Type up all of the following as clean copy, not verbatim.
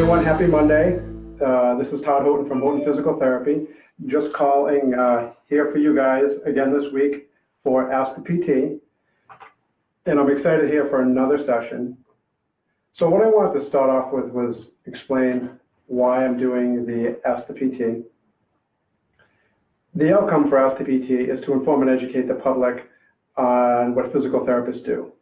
everyone, happy Monday. This is Todd Thoughton from Thoughton Physical Therapy. Just calling here for you guys again this week for Ask the PT. And I'm excited here for another session. So what I wanted to start off with was explain why I'm doing the Ask the PT. The outcome for Ask the PT is to inform and educate the public on what physical therapists do.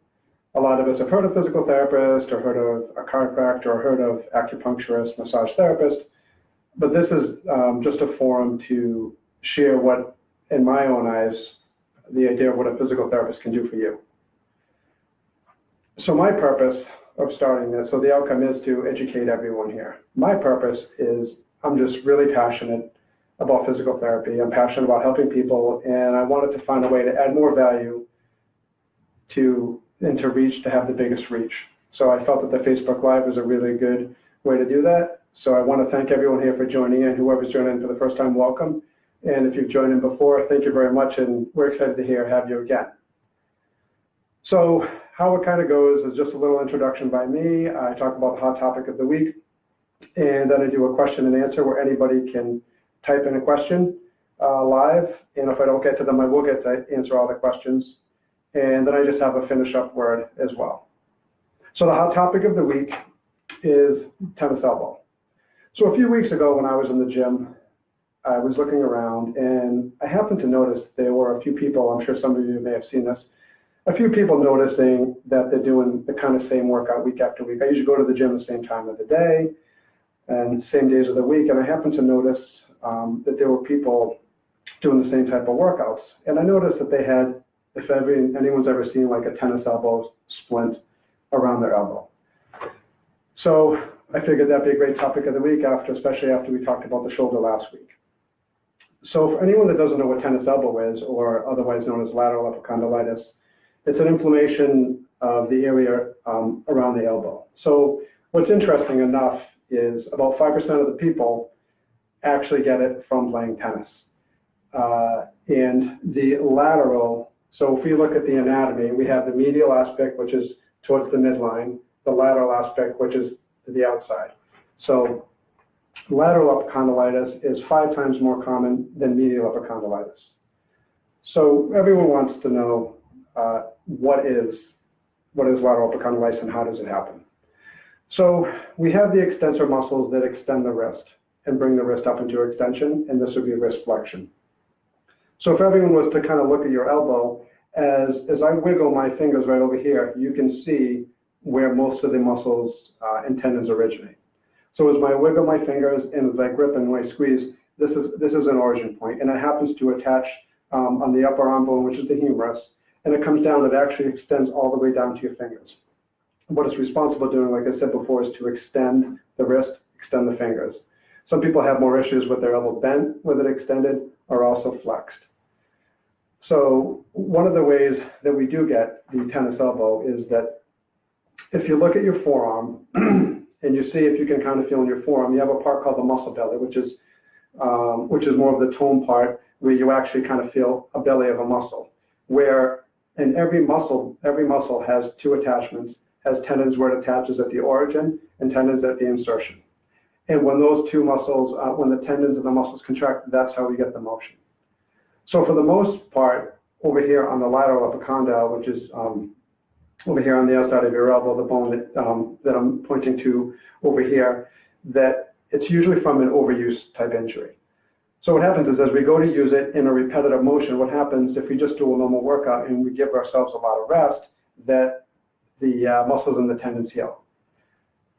A lot of us have heard of physical therapist, or heard of a chiropractor, or heard of acupuncturist, massage therapist, but this is just a forum to share what, in my own eyes, the idea of what a physical therapist can do for you. So my purpose of starting this, so the outcome is to educate everyone here. My purpose is I'm just really passionate about physical therapy. I'm passionate about helping people, and I wanted to find a way to add more value to have the biggest reach. So I felt that the Facebook Live was a really good way to do that. So I want to thank everyone here for joining in. Whoever's joining in for the first time, welcome. And if you've joined in before, thank you very much, and we're excited to have you again. So how it kind of goes is just a little introduction by me. I talk about the hot topic of the week, and then I do a question and answer where anybody can type in a question live, and if I don't get to them, I will get to answer all the questions. And then I just have a finish up word as well. So the hot topic of the week is tennis elbow. So a few weeks ago when I was in the gym, I was looking around and I happened to notice there were a few people, I'm sure some of you may have seen this, a few people noticing that they're doing the kind of same workout week after week. I usually go to the gym the same time of the day and same days of the week, and I happened to notice that there were people doing the same type of workouts. And I noticed that they had, if anyone's ever seen like a tennis elbow splint around their elbow. So I figured that'd be a great topic of the week, especially after we talked about the shoulder last week. So for anyone that doesn't know what tennis elbow is, or otherwise known as lateral epicondylitis, it's an inflammation of the area around the elbow. So what's interesting enough is about 5% of the people actually get it from playing tennis. And the lateral, so if we look at the anatomy, we have the medial aspect, which is towards the midline, the lateral aspect, which is to the outside. So lateral epicondylitis is 5 times more common than medial epicondylitis. So everyone wants to know what is lateral epicondylitis and how does it happen? So we have the extensor muscles that extend the wrist and bring the wrist up into extension, and this would be wrist flexion. So if everyone was to kind of look at your elbow, as I wiggle my fingers right over here, you can see where most of the muscles and tendons originate. So as I wiggle my fingers and as I grip and I squeeze, this is an origin point, and it happens to attach on the upper arm bone, which is the humerus, and it comes down, it actually extends all the way down to your fingers. What it's responsible for doing, like I said before, is to extend the wrist, extend the fingers. Some people have more issues with their elbow bent, with it extended, or also flexed. So one of the ways that we do get the tennis elbow is that if you look at your forearm and you see, if you can kind of feel in your forearm, you have a part called the muscle belly, which is more of the tone part, where you actually kind of feel a belly of a muscle, where in every muscle has 2 attachments, has tendons where it attaches at the origin and tendons at the insertion. And when those 2 muscles, when the tendons and the muscles contract, that's how we get the motion. So for the most part, over here on the lateral epicondyle, which is over here on the outside of your elbow, the bone that I'm pointing to over here, that it's usually from an overuse type injury. So what happens is as we go to use it in a repetitive motion, what happens if we just do a normal workout and we give ourselves a lot of rest, that the muscles and the tendons heal.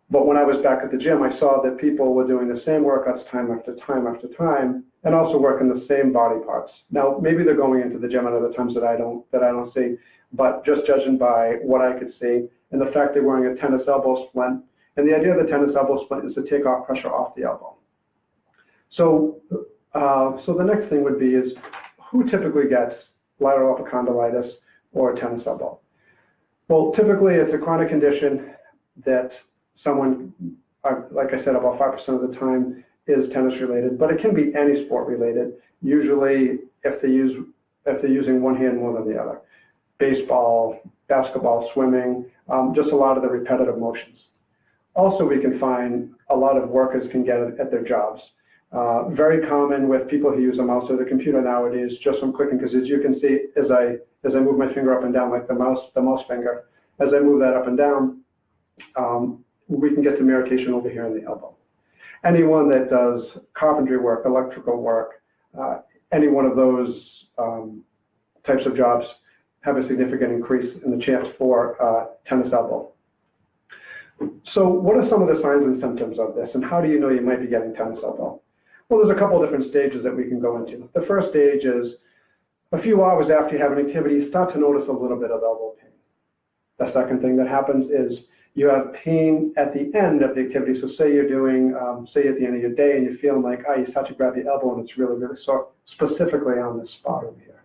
But when I was back at the gym, I saw that people were doing the same workouts time after time after time, and also working the same body parts. Now, maybe they're going into the gym at other times that I don't see, but just judging by what I could see, and the fact they're wearing a tennis elbow splint, and the idea of the tennis elbow splint is to take off pressure off the elbow. So the next thing would be is, who typically gets lateral epicondylitis or tennis elbow? Well, typically it's a chronic condition that someone, like I said, about 5% of the time is tennis related, but it can be any sport related. Usually if they're using one hand more than the other. Baseball, basketball, swimming, just a lot of the repetitive motions. Also, we can find a lot of workers can get at their jobs. Very common with people who use a mouse or the computer nowadays, just from clicking, because as you can see, as I move my finger up and down, like the mouse finger, as I move that up and down, we can get some irritation over here in the elbow. Anyone that does carpentry work, electrical work, any one of those types of jobs have a significant increase in the chance for tennis elbow. So what are some of the signs and symptoms of this, and how do you know you might be getting tennis elbow? Well, there's a couple of different stages that we can go into. The first stage is a few hours after you have an activity, you start to notice a little bit of elbow pain. The second thing that happens is you have pain at the end of the activity. So say you're doing, say at the end of your day and you're feeling like, you start to grab the elbow and it's really, really sore, specifically on this spot over here.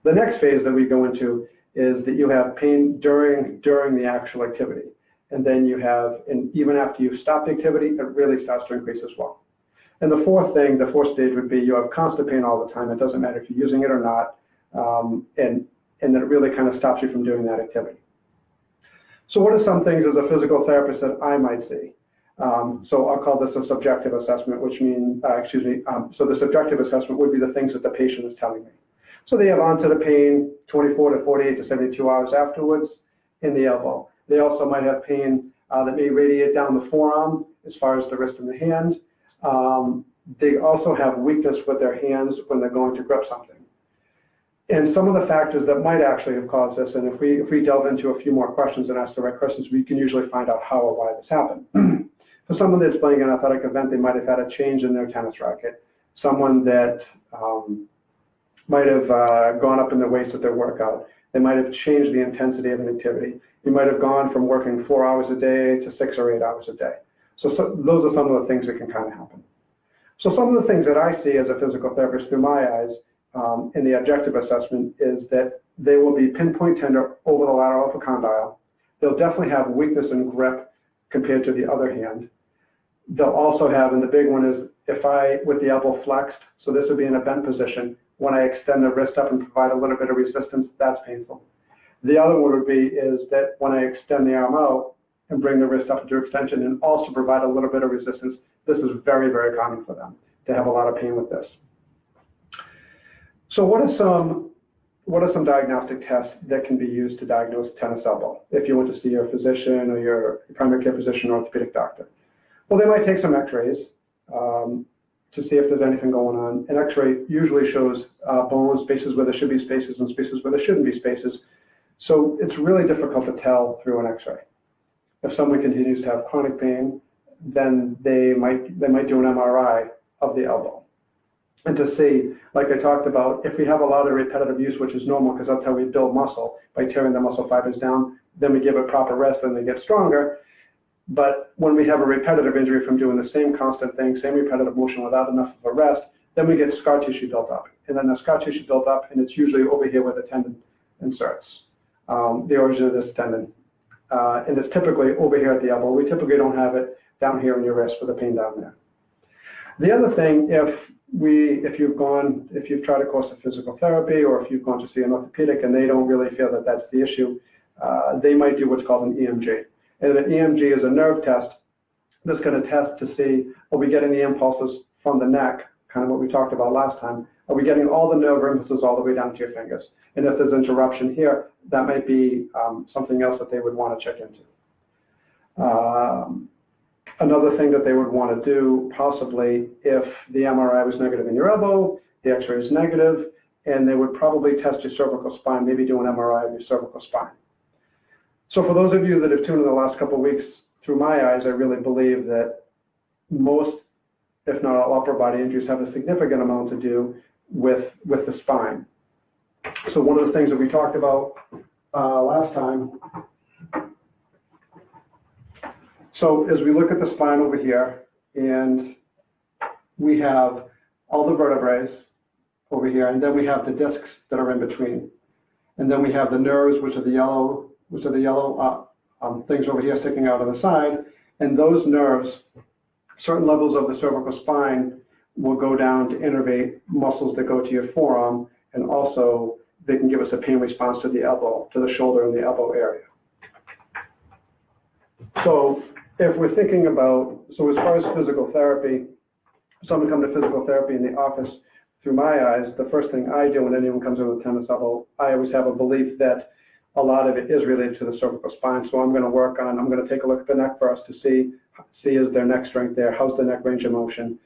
The next phase that we go into is that you have pain during the actual activity. And then you have, and even after you've stopped the activity, it really starts to increase as well. And the fourth stage would be you have constant pain all the time. It doesn't matter if you're using it or not, and that it really kind of stops you from doing that activity. So what are some things as a physical therapist that I might see? So I'll call this a subjective assessment, which means, so the subjective assessment would be the things that the patient is telling me. So they have onset of pain 24 to 48 to 72 hours afterwards in the elbow. They also might have pain that may radiate down the forearm as far as the wrist and the hand. They also have weakness with their hands when they're going to grip something. And some of the factors that might actually have caused this, and if we delve into a few more questions and ask the right questions, we can usually find out how or why this happened. For someone that's playing an athletic event, they might have had a change in their tennis racket. Someone that might have gone up in the weights at their workout. They might have changed the intensity of an activity. You might have gone from working 4 hours a day to 6 or 8 hours a day. So those are some of the things that can kind of happen. So some of the things that I see as a physical therapist through my eyes in the objective assessment is that they will be pinpoint tender over the lateral epicondyle. They'll definitely have weakness in grip compared to the other hand. They'll also have, and the big one is with the elbow flexed, so this would be in a bent position, when I extend the wrist up and provide a little bit of resistance, that's painful. The other one would be is that when I extend the arm out and bring the wrist up into extension and also provide a little bit of resistance, this is very, very common for them to have a lot of pain with this. So what are some diagnostic tests that can be used to diagnose tennis elbow if you want to see your physician or your primary care physician or orthopedic doctor? Well, they might take some x-rays to see if there's anything going on. An x-ray usually shows bones, spaces where there should be spaces and spaces where there shouldn't be spaces. So it's really difficult to tell through an x-ray. If someone continues to have chronic pain, then they might do an MRI of the elbow. And to see, like I talked about, if we have a lot of repetitive use, which is normal because that's how we build muscle, by tearing the muscle fibers down, then we give it proper rest and they get stronger. But when we have a repetitive injury from doing the same constant thing, same repetitive motion without enough of a rest, then we get scar tissue built up. And then the scar tissue built up, and it's usually over here where the tendon inserts, the origin of this tendon. And it's typically over here at the elbow. We typically don't have it down here in your wrist for the pain down there. The other thing, if you've tried a course of physical therapy, or if you've gone to see an orthopedic and they don't really feel that that's the issue, they might do what's called an EMG. And an EMG is a nerve test that's going to test to see, are we getting the impulses from the neck, kind of what we talked about last time? Are we getting all the nerve impulses all the way down to your fingers? And if there's interruption here, that might be something else that they would want to check into. Another thing that they would want to do, possibly, if the MRI was negative in your elbow, the X-ray is negative, and they would probably test your cervical spine, maybe do an MRI of your cervical spine. So for those of you that have tuned in the last couple of weeks, through my eyes, I really believe that most, if not all, upper body injuries have a significant amount to do with the spine. So one of the things that we talked about last time, so as we look at the spine over here, and we have all the vertebrae over here, and then we have the discs that are in between. And then we have the nerves, which are the yellow things over here sticking out on the side. And those nerves, certain levels of the cervical spine, will go down to innervate muscles that go to your forearm, and also they can give us a pain response to the elbow, to the shoulder and the elbow area. So if we're thinking about, so as far as physical therapy, someone come to physical therapy in the office, through my eyes, the first thing I do when anyone comes in with tennis elbow, I always have a belief that a lot of it is related to the cervical spine. So I'm going to take a look at the neck first to see is their neck strength there, how's the neck range of motion.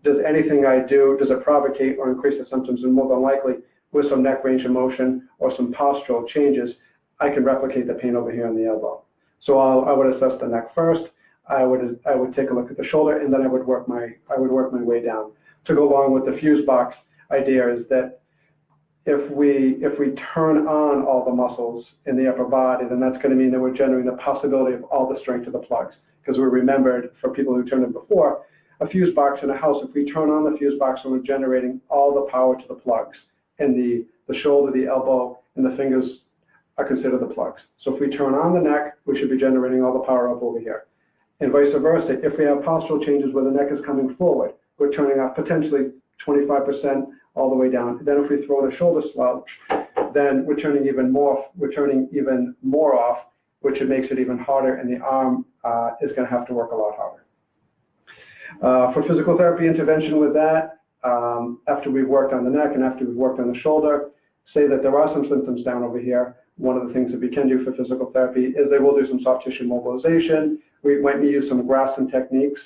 Does anything I do, does it provocate or increase the symptoms? And more than likely, with some neck range of motion or some postural changes, I can replicate the pain over here in the elbow. So I would assess the neck first. I would take a look at the shoulder, and then I would work my way down. To go along with the fuse box idea is that if we turn on all the muscles in the upper body, then that's going to mean that we're generating the possibility of all the strength to the plugs. Because we remembered, for people who turned in before, a fuse box in a house, if we turn on the fuse box, we're generating all the power to the plugs. And the shoulder, the elbow, and the fingers are considered the plugs. So if we turn on the neck, we should be generating all the power up over here. And vice versa, if we have postural changes where the neck is coming forward, we're turning off potentially 25% all the way down. Then if we throw in a shoulder slouch, then we're turning even more off, which it makes it even harder, and the arm is going to have to work a lot harder. For physical therapy intervention with that, after we've worked on the neck and after we've worked on the shoulder, say that there are some symptoms down over here. One of the things that we can do for physical therapy is they will do some soft tissue mobilization. We might use some Graston techniques,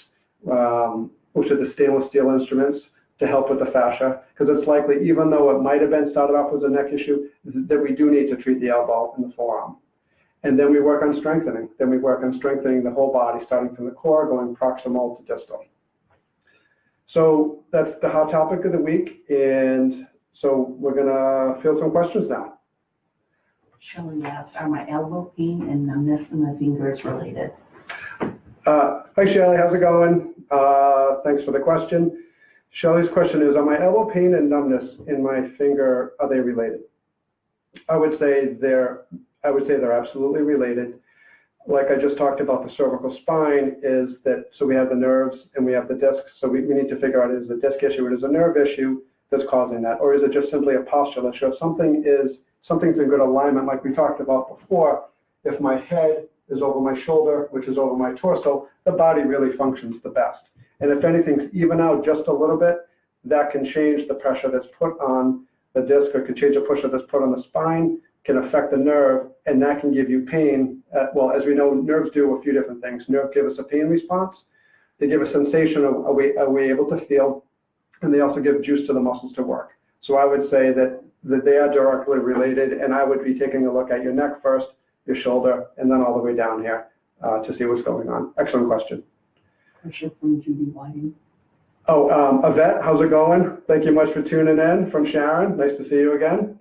which are the stainless steel instruments, to help with the fascia, because it's likely, even though it might have been started off as a neck issue, that we do need to treat the elbow and the forearm. And then we work on strengthening. Then we work on strengthening the whole body, starting from the core, going proximal to distal. So that's the hot topic of the week, and so we're gonna field some questions now. Shelley asked, are my elbow pain and numbness in my fingers related? Hi Shelley, how's it going? Thanks for the question. Shelley's question is, are my elbow pain and numbness in my finger, are they related? I would say they're absolutely related. Like I just talked about, the cervical spine is that, so we have the nerves and we have the discs, so we need to figure out, is it a disc issue or is it a nerve issue that's causing that, or is it just simply a postural issue? If something's in good alignment, like we talked about before, if my head is over my shoulder, which is over my torso, the body really functions the best. And if anything's even out just a little bit, that can change the pressure that's put on the disc, or can change the pressure that's put on the spine, can affect the nerve, and that can give you pain. Well, as we know, nerves do a few different things. Nerves give us a pain response. They give a sensation of are we able to feel, and they also give juice to the muscles to work. So I would say that they are directly related, and I would be taking a look at your neck first, your shoulder, and then all the way down here to see what's going on. Excellent question. Question from Judy Whiting. Oh, Yvette, how's it going? Thank you much for tuning in. From Sharon, nice to see you again.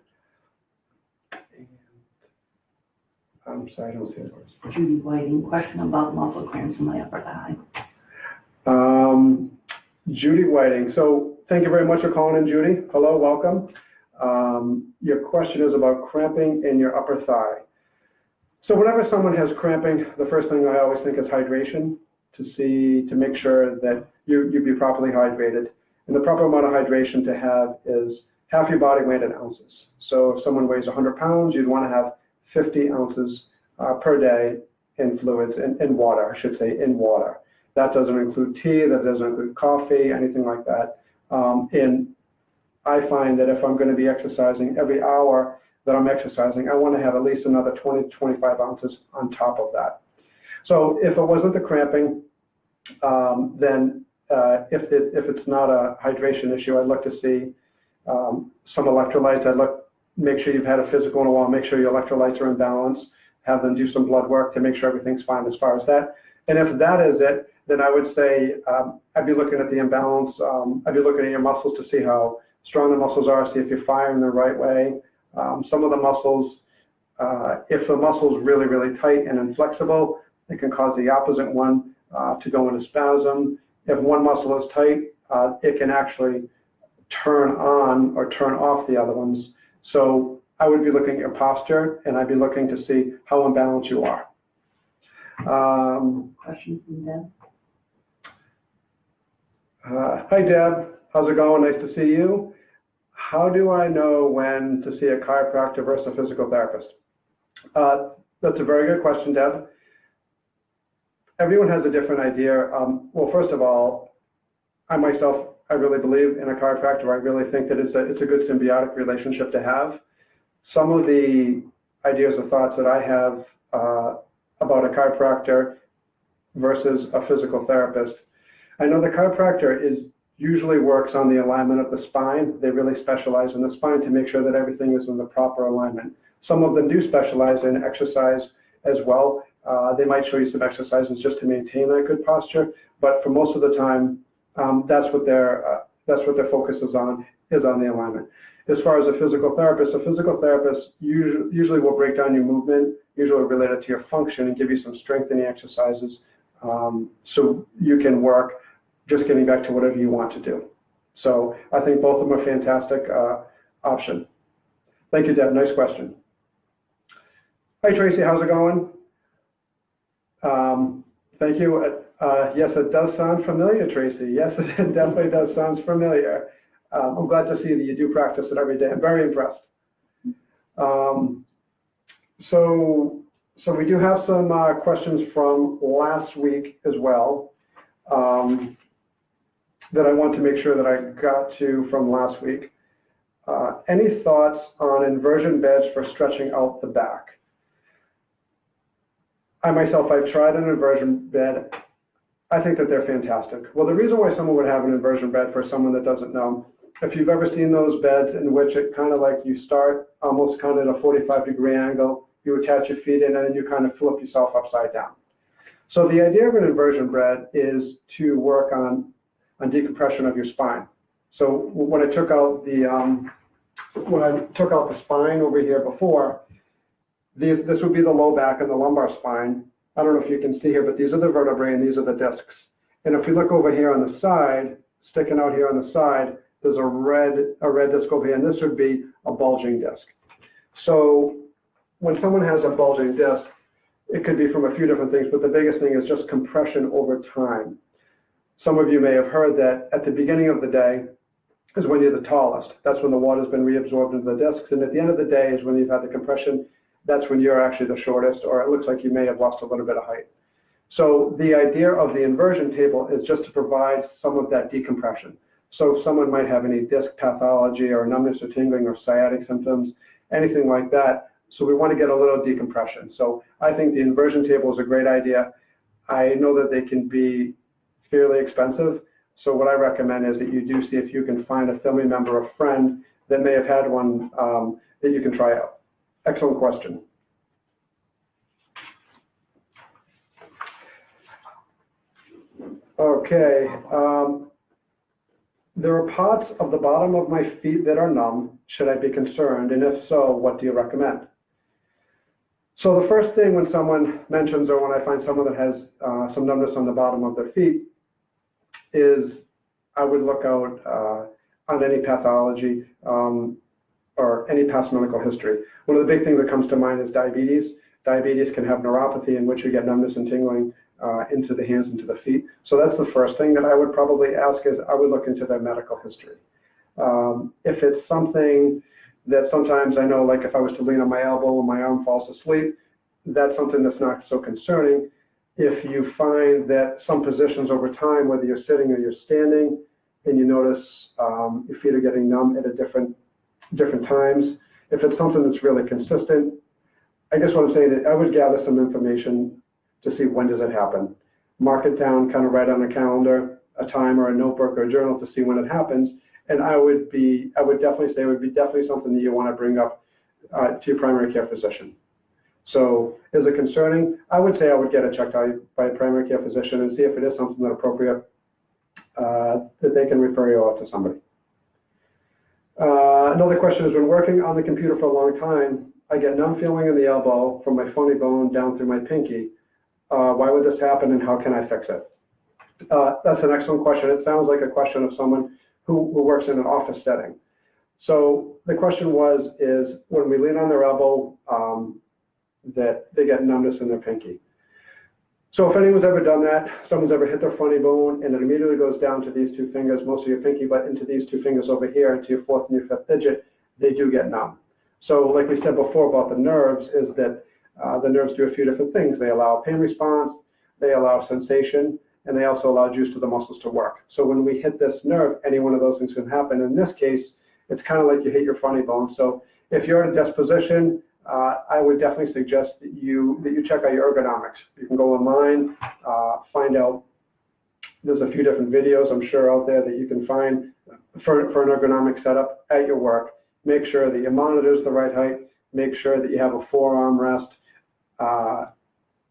I'm sorry, I don't see it. Judy Whiting, question about muscle cramps in my upper thigh. Judy Whiting, so thank you very much for calling in, Judy. Hello, welcome. Your question is about cramping in your upper thigh. So whenever someone has cramping, the first thing I always think is hydration, to make sure that you be properly hydrated. And the proper amount of hydration to have is half your body weight in ounces. So if someone weighs 100 pounds, you'd want to have 50 ounces per day in fluids, in water, I should say, in water. That doesn't include tea, that doesn't include coffee, anything like that. And I find that if I'm going to be exercising every hour that I'm exercising, I want to have at least another 20 to 25 ounces on top of that. So if it wasn't the cramping, then if it's not a hydration issue, I'd look to see some electrolytes. Make sure you've had a physical in a while, make sure your electrolytes are in balance, have them do some blood work to make sure everything's fine as far as that. And if that is it, then I would say I'd be looking at the imbalance. I'd be looking at your muscles to see how strong the muscles are, see if you're firing the right way. Some of the muscles, if the muscle's really, really tight and inflexible, it can cause the opposite one to go into spasm. If one muscle is tight, it can actually turn on or turn off the other ones. So I would be looking at your posture, and I'd be looking to see how imbalanced you are. Question from Deb. Hi, Deb. How's it going? Nice to see you. How do I know when to see a chiropractor versus a physical therapist? That's a very good question, Deb. everyone has a different idea. Well, first of all, I myself, I really believe in a chiropractor. I really think that it's a good symbiotic relationship to have. Some of the ideas or thoughts that I have about a chiropractor versus a physical therapist. I know the chiropractor usually works on the alignment of the spine. They really specialize in the spine to make sure that everything is in the proper alignment. Some of them do specialize in exercise as well. They might show you some exercises just to maintain that good posture, but for most of the time, that's what their focus is on the alignment. As far as a physical therapist usually will break down your movement, usually related to your function, and give you some strengthening exercises so you can work just getting back to whatever you want to do. So I think both of them are fantastic option. Thank you, Deb. Nice question. Hi, Tracy. How's it going? Thank you. Yes, it does sound familiar, Tracy. Yes, it definitely does sound familiar. I'm glad to see that you do practice it every day. I'm very impressed. So we do have some questions from last week as well that I want to make sure that I got to from last week. Any thoughts on inversion beds for stretching out the back? I myself, I've tried an inversion bed. I think that they're fantastic. Well, the reason why someone would have an inversion bed, for someone that doesn't know, if you've ever seen those beds in which it kind of like you start almost kind of at a 45-degree angle, you attach your feet in and then you kind of flip yourself upside down. So the idea of an inversion bed is to work on decompression of your spine. So when I took out the spine over here before, this would be the low back and the lumbar spine. I don't know if you can see here, but these are the vertebrae and these are the discs. And if we look over here on the side, sticking out here on the side, there's a red disc over here, and this would be a bulging disc. So when someone has a bulging disc, it could be from a few different things, but the biggest thing is just compression over time. Some of you may have heard that at the beginning of the day is when you're the tallest. That's when the water's been reabsorbed into the discs, and at the end of the day is when you've had the compression. That's when you're actually the shortest, or it looks like you may have lost a little bit of height. So the idea of the inversion table is just to provide some of that decompression. So if someone might have any disc pathology or numbness or tingling or sciatic symptoms, anything like that, so we want to get a little decompression. So I think the inversion table is a great idea. I know that they can be fairly expensive. So what I recommend is that you do see if you can find a family member or friend that may have had one that you can try out. Excellent question. Okay. There are parts of the bottom of my feet that are numb. Should I be concerned? And if so, what do you recommend? So the first thing when someone mentions, or when I find someone that has some numbness on the bottom of their feet, is I would look out on any pathology or any past medical history. One of the big things that comes to mind is diabetes. Diabetes can have neuropathy, in which you get numbness and tingling into the hands, into the feet. So that's the first thing that I would probably ask, is I would look into their medical history. If it's something that sometimes I know, like if I was to lean on my elbow and my arm falls asleep, that's something that's not so concerning. If you find that some positions over time, whether you're sitting or you're standing, and you notice your feet are getting numb at a different times, if it's something that's really consistent, I guess what I'm saying is I would gather some information to see when does it happen. Mark it down, kind of write on a calendar, a time or a notebook or a journal to see when it happens. And I would definitely say it would be definitely something that you want to bring up to your primary care physician. So is it concerning? I would say I would get it checked out by a primary care physician and see if it is something that's appropriate, that they can refer you out to somebody. Another question is, when working on the computer for a long time, I get numb feeling in the elbow from my funny bone down through my pinky. Why would this happen and how can I fix it? That's an excellent question. It sounds like a question of someone who works in an office setting. So the question is when we lean on their elbow, that they get numbness in their pinky. So if anyone's ever done that, someone's ever hit their funny bone and it immediately goes down to these two fingers, mostly your pinky, but into these two fingers over here, into your fourth and your fifth digit, they do get numb. So like we said before about the nerves, is that the nerves do a few different things. They allow pain response, they allow sensation, and they also allow juice to the muscles to work. So when we hit this nerve, any one of those things can happen. In this case, it's kind of like you hit your funny bone. So if you're in a disposition, I would definitely suggest that you check out your ergonomics. You can go online, find out. There's a few different videos I'm sure out there that you can find for an ergonomic setup at your work. Make sure that your monitor is the right height. Make sure that you have a forearm rest.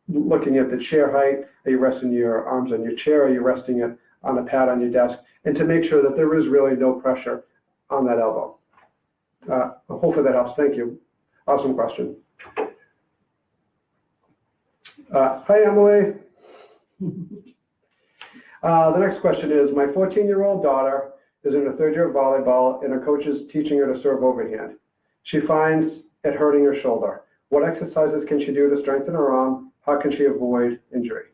Looking at the chair height, are you resting your arms on your chair? Are you resting it on a pad on your desk? And to make sure that there is really no pressure on that elbow. Hopefully that helps. Thank you. Awesome question. Hi, Emily. The next question is, my 14-year-old daughter is in her third year of volleyball and her coach is teaching her to serve overhand. She finds it hurting her shoulder. What exercises can she do to strengthen her arm? How can she avoid injury?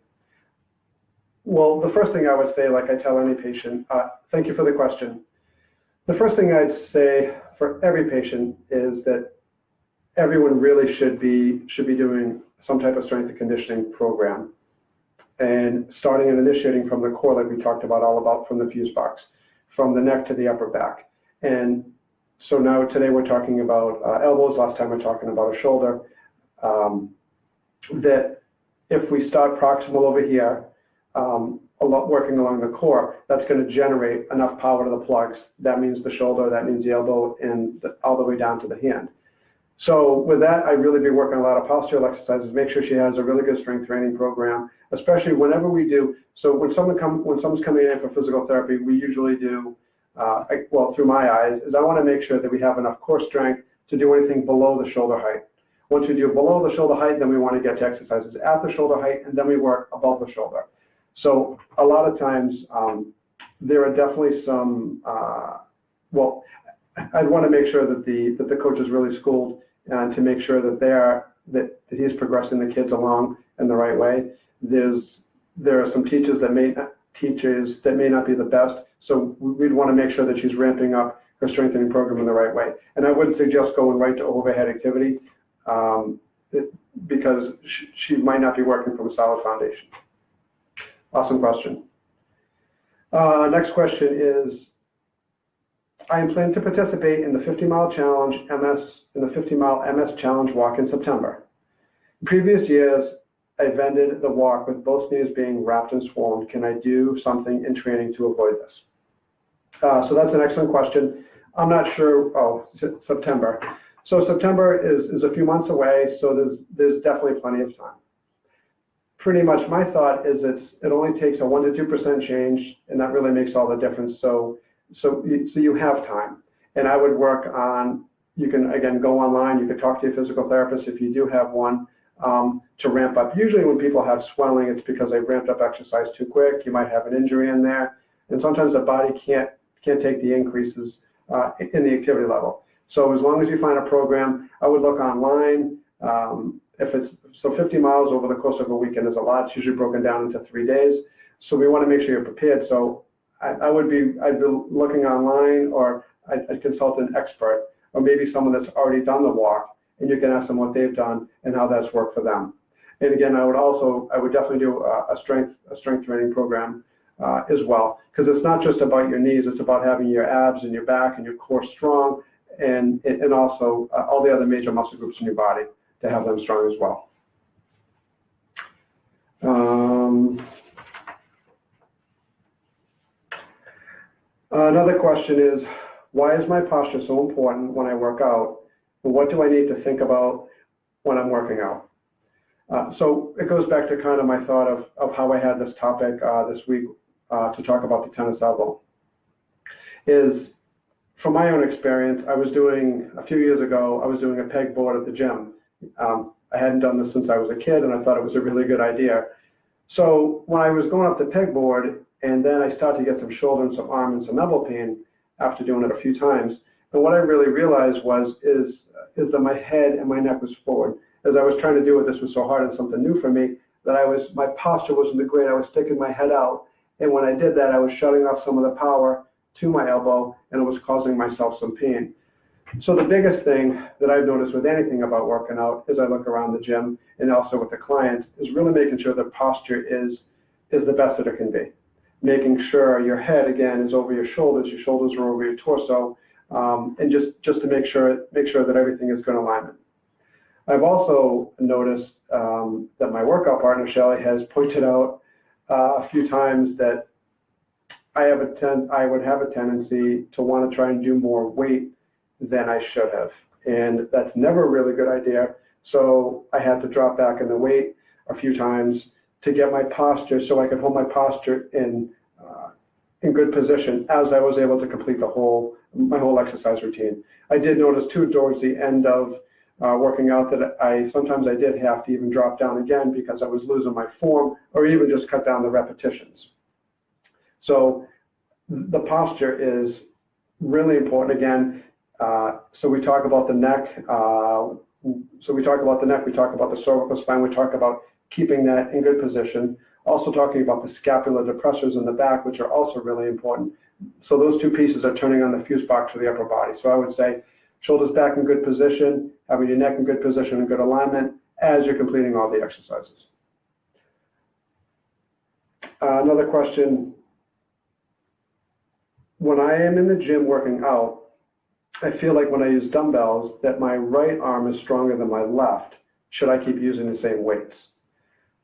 Well, the first thing I would say, like I tell any patient, thank you for the question. The first thing I'd say for every patient is that everyone really should be doing some type of strength and conditioning program, and starting and initiating from the core, like we talked about, all about from the fuse box, from the neck to the upper back. And so now today we're talking about elbows. Last time we're talking about a shoulder. That if we start proximal over here, working along the core, that's going to generate enough power to the plugs. That means the shoulder, that means the elbow, and all the way down to the hand. So with that, I'd really be working a lot of postural exercises. Make sure she has a really good strength training program, especially whenever we do. So when someone's coming in for physical therapy, we usually do, well, through my eyes, is I want to make sure that we have enough core strength to do anything below the shoulder height. Once we do below the shoulder height, then we want to get to exercises at the shoulder height, and then we work above the shoulder. So a lot of times there are definitely some, well, I'd want to make sure that the coach is really schooled to make sure that he's progressing the kids along in the right way. There are some teachers that may not be the best, so we'd want to make sure that she's ramping up her strengthening program in the right way. And I wouldn't suggest going right to overhead activity because she might not be working from a solid foundation. Awesome question. Next question is, I am planning to participate in the 50-mile challenge in the 50-mile MS challenge walk in September. In previous years, I've ended the walk with both knees being wrapped and swollen. Can I do something in training to avoid this? So that's an excellent question. I'm not sure. Oh, September. So September is a few months away, so there's definitely plenty of time. Pretty much my thought is it only takes a 1 to 2% change, and that really makes all the difference. So you have time, and I would work on. You can again go online. You could talk to your physical therapist if you do have one to ramp up. Usually, when people have swelling, it's because they've ramped up exercise too quick. You might have an injury in there, and sometimes the body can't take the increases in the activity level. So as long as you find a program, I would look online. If it's 50 miles over the course of a weekend is a lot. It's usually broken down into 3 days. So we want to make sure you're prepared. So I'd be looking online, or I'd consult an expert, or maybe someone that's already done the walk, and you can ask them what they've done and how that's worked for them. And again, I would definitely do a strength training program as well, because it's not just about your knees. It's about having your abs and your back and your core strong, and also all the other major muscle groups in your body to have them strong as well. Another question is, why is my posture so important when I work out? And what do I need to think about when I'm working out? So it goes back to kind of my thought of how I had this topic this week to talk about the tennis elbow. Is from my own experience, a few years ago, I was doing a pegboard at the gym. I hadn't done this since I was a kid, and I thought it was a really good idea. So when I was going up the pegboard, and then I started to get some shoulder and some arm and some elbow pain after doing it a few times, and what I really realized is that my head and my neck was forward. As I was trying to do it, this was so hard and something new for me, that my posture wasn't great. I was sticking my head out, and when I did that, I was shutting off some of the power to my elbow, and it was causing myself some pain. So the biggest thing that I've noticed with anything about working out as I look around the gym and also with the clients is really making sure the posture is the best that it can be. Making sure your head, again, is over your shoulders are over your torso, and just to make sure that everything is good alignment. I've also noticed that my workout partner, Shelly, has pointed out a few times that I would have a tendency to want to try and do more weight than I should have. And that's never a really good idea. So I had to drop back in the weight a few times to get my posture so I could hold my posture in good position as I was able to complete my whole exercise routine. I did notice too towards the end of working out that sometimes I did have to even drop down again because I was losing my form or even just cut down the repetitions. So the posture is really important. Again, so we talk about the neck. We talk about the cervical spine. We talk about keeping that in good position. Also talking about the scapular depressors in the back, which are also really important. So those two pieces are turning on the fuse box for the upper body. So I would say shoulders back in good position, having your neck in good position and good alignment as you're completing all the exercises. Another question. When I am in the gym working out, I feel like when I use dumbbells that my right arm is stronger than my left. Should I keep using the same weights?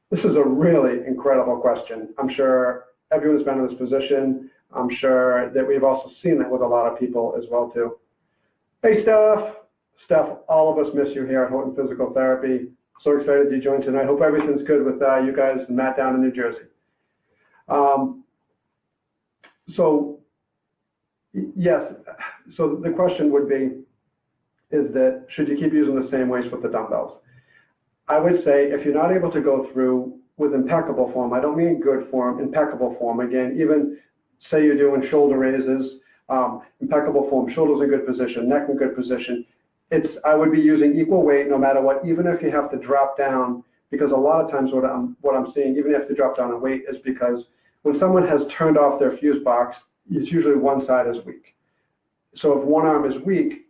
This is a really incredible question. I'm sure everyone's been in this position. I'm sure that we've also seen that with a lot of people as well too. Hey, Steph, all of us miss you here at Thoughton Physical Therapy. So excited you joined tonight. Hope everything's good with you guys and Matt down in New Jersey. Yes, so the question would be, is that should you keep using the same weights with the dumbbells? I would say if you're not able to go through with impeccable form, I don't mean good form, impeccable form. Again, even say you're doing shoulder raises, impeccable form, shoulders in good position, neck in good position. I would be using equal weight no matter what, even if you have to drop down, because a lot of times what I'm seeing, even if you drop down in weight, is because when someone has turned off their fuse box, it's usually one side is weak. So if one arm is weak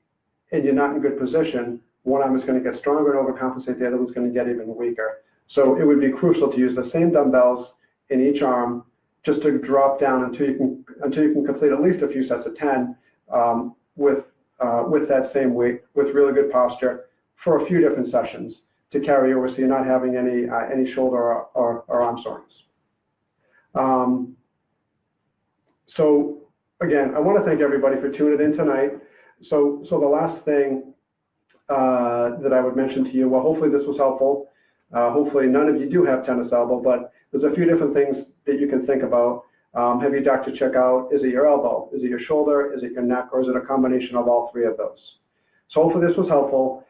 and you're not in good position, one arm is going to get stronger and overcompensate, the other one's going to get even weaker. So it would be crucial to use the same dumbbells in each arm just to drop down until you can complete at least a few sets of 10 with that same weight, with really good posture for a few different sessions to carry over so you're not having any shoulder or arm soreness. So again, I want to thank everybody for tuning in tonight. So the last thing that I would mention to you, well, hopefully this was helpful. Hopefully none of you do have tennis elbow, but there's a few different things that you can think about. Have your doctor check out, is it your elbow? Is it your shoulder? Is it your neck? Or is it a combination of all three of those? So hopefully this was helpful.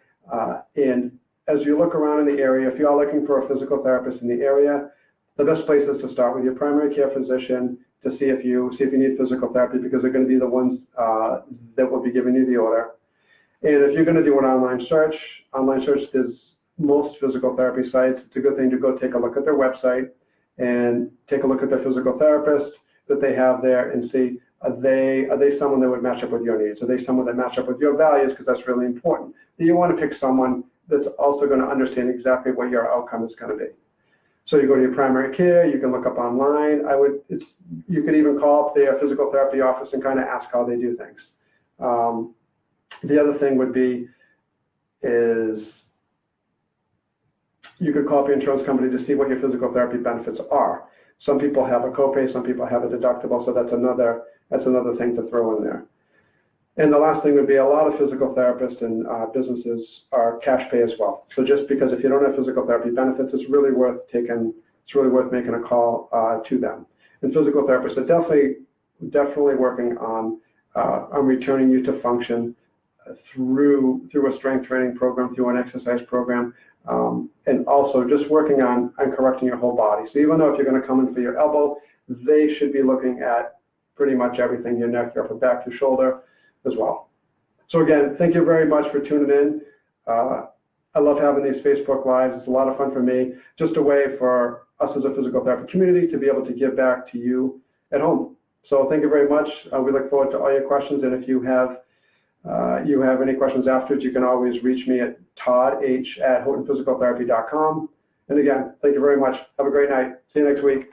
And as you look around in the area, if you are looking for a physical therapist in the area, the best place is to start with your primary care physician to see if you need physical therapy, because they're going to be the ones that will be giving you the order. And if you're going to do an online search, there's most physical therapy sites. It's a good thing to go take a look at their website and take a look at their physical therapist that they have there and see, are they someone that would match up with your needs? Are they someone that match up with your values? Because that's really important. You want to pick someone that's also going to understand exactly what your outcome is going to be. So you go to your primary care, you can look up online. You could even call up their physical therapy office and kind of ask how they do things. The other thing would be is you could call up your insurance company to see what your physical therapy benefits are. Some people have a copay, some people have a deductible, so that's another thing to throw in there. And the last thing would be a lot of physical therapists and businesses are cash pay as well. So just because if you don't have physical therapy benefits, it's really worth making a call to them. And physical therapists are definitely working on returning you to function through a strength training program, through an exercise program, and also just working on correcting your whole body. So even though if you're going to come in for your elbow, they should be looking at pretty much everything, your neck, your upper back, your shoulder as well. So again, thank you very much for tuning in. I love having these Facebook Lives. It's a lot of fun for me, just a way for us as a physical therapy community to be able to give back to you at home. So thank you very much. We look forward to all your questions, and if you have you have any questions afterwards, you can always reach me at toddh@houghtonphysicaltherapy.com. And again, thank you very much. Have a great night. See you next week.